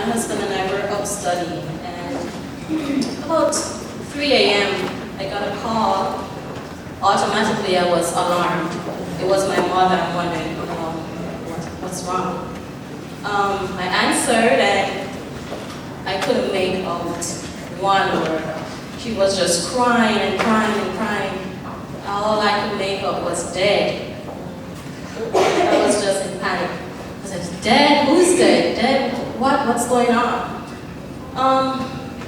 my husband and I were up studying, and about 3 a.m. I got a call. Automatically I was alarmed. It was my mother. I'm wondering, what's wrong? I answered and I couldn't make out one word. She was just crying and crying and crying. All I could make out was dead. I was just in panic. I said, dead? Who's dead? Dead? What's going on?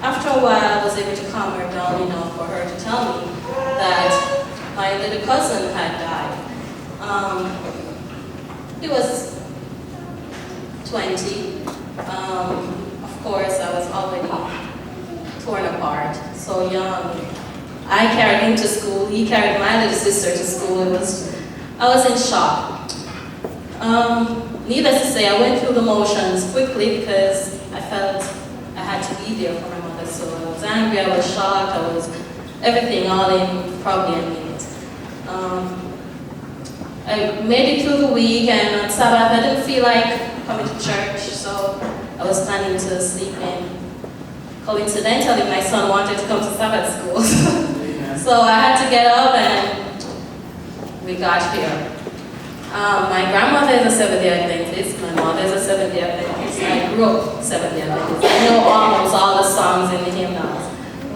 After a while, I was able to calm her down enough for her to tell me that my little cousin had died. He was 20. Of course, I was already torn apart, so young. I carried him to school. He carried my little sister to school. I was in shock. Needless to say, I went through the motions quickly because I felt I had to be there for my mother. So I was angry, I was shocked, I was everything all in probably a minute. I made it through the week, and on Sabbath I didn't feel like coming to church, so I was planning to sleep in. Coincidentally, my son wanted to come to Sabbath school. So I had to get up and we got here. My grandmother is a Seventh-day Adventist, my mother is a Seventh-day Adventist. I grew up Seventh-day Adventist. I know almost all the songs in the hymnals.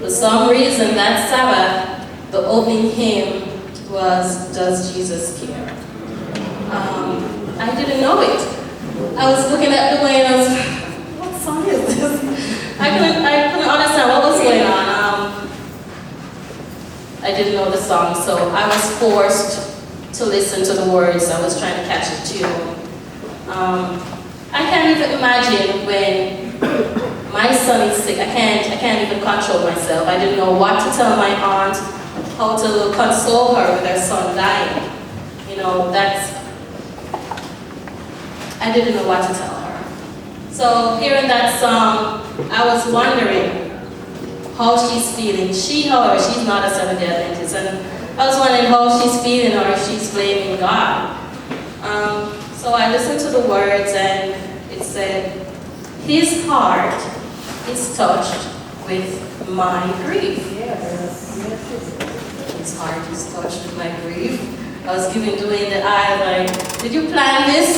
For some reason, that Sabbath, the opening hymn was Does Jesus Care? I didn't know it. I was looking at the way and I was like, what song is this? I couldn't understand what was going on. I didn't know the song, so I was forced to listen to the words. I was trying to catch the tune. I can't even imagine when my son is sick. I can't even control myself. I didn't know what to tell my aunt, how to console her with her son dying. You know, I didn't know what to tell her. So hearing that song, I was wondering how she's feeling. However, she's not a Seventh-day Adventist, and I was wondering how she's feeling or if she's blaming God. So I listened to the words, and it said, his heart is touched with my grief. Yes. His heart is touched with my grief. I was doing the eye like, did you plan this?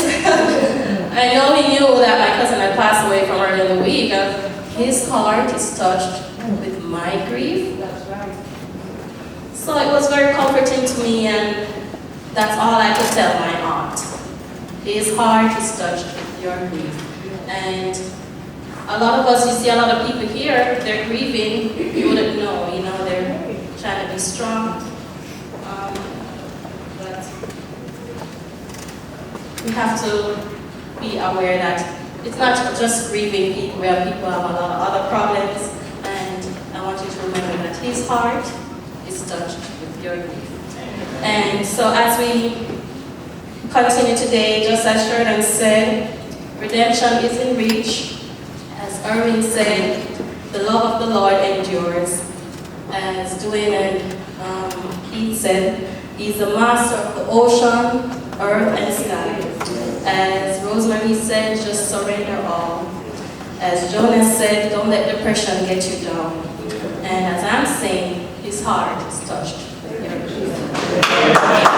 I know he knew that my cousin had passed away from earlier in the week. His heart is touched with my grief. That's right. So it was very comforting to me, and that's all I could tell my aunt. His heart is touched with your grief. And a lot of us, you see a lot of people here, they're grieving, you wouldn't know, they're trying to be strong. But we have to be aware that it's not just grieving people, where people have a lot of other problems, and I want you to remember that his heart is touched with your grief. And so as we continue today, just as Sheridan said, redemption is in reach. As Erwin said, the love of the Lord endures. As Dwayne and Keith said, he's the master of the ocean, earth, and sky. As Rosemary said, just surrender all. As Jonas said, don't let depression get you down. And as I'm saying, his heart is touched with your grief.